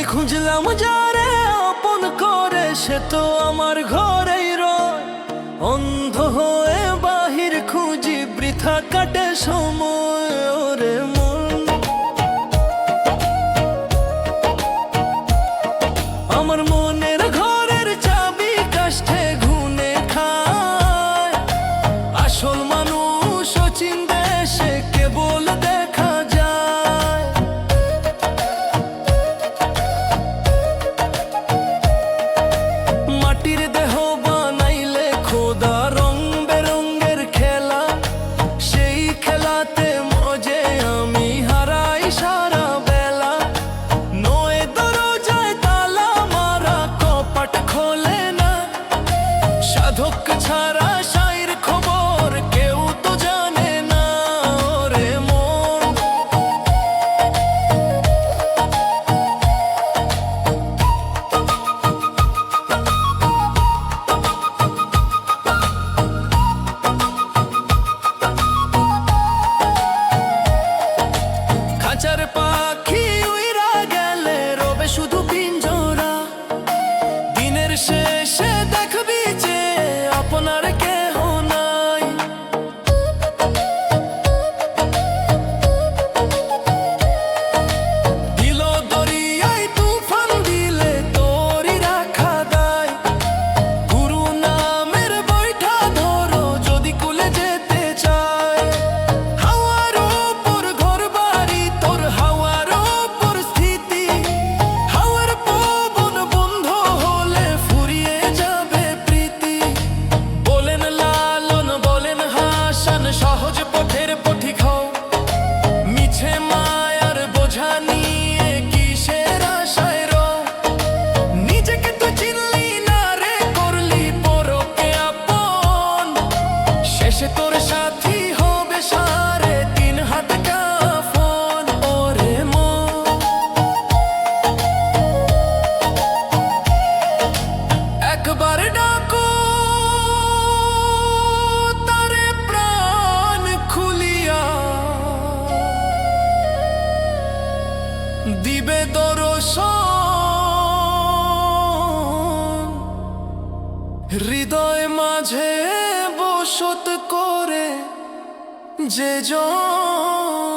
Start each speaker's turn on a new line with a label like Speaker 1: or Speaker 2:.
Speaker 1: খুঁজলাম যারে আপন করে, সে তো আমার ঘরেই রয়। অন্ধ হয়ে বাহির খুঁজি, বৃথা কাটে সময়। ওরে মন, আমার মনের ঘরের চাবি কাষ্ঠে ঘুনে খায়। আসল মানুষ চিনতে সে কেবল দেখা যায়। মাটির দেহ বানাইলে খোদা রং বেরঙের খেলা, সেই খেলাতে মজে আমি হারাই সারা বেলা। নয় দরজায় তালা মারা, কপাট খোলে না। সাধক ছাড়া শাইর খবর কেউ তো জানে না। ওরে মন, খাঁচার পাখি উইরা গেলে রবে শুধু পিঞ্জরা। দিনের শেষে দেখবি যে আপনার কেহ নাই। দিল দরিয়ায় তুফান দিলে তোরই রাখা দায়। গুরু নামের বৈঠা ধরো যদি কুলে যেতে চায়। হাওয়ার ওপর ঘর বাড়ি তোর, হাওয়ার ওপর স্থিতি। হাওয়ার পবন বন্ধ হলে ফুরিয়ে যাবে প্রীতি। বলেন লালন, বলেন হাসান, সহজ পথের পথিক হও। মিছে মায়ার বোঝা নিয়ে কিসের আশায় রও। নিজেকে তো চিনলি না রে, করলি পরকে আপন। শেষে তোর সাথী হবে সাড়ে 3 হাত কাফন। ওরে মন, একবার ডাকো তারে প্রাণ খুলিয়া, দিবে দর্শন। হৃদয় মাঝে বসত করে যে জন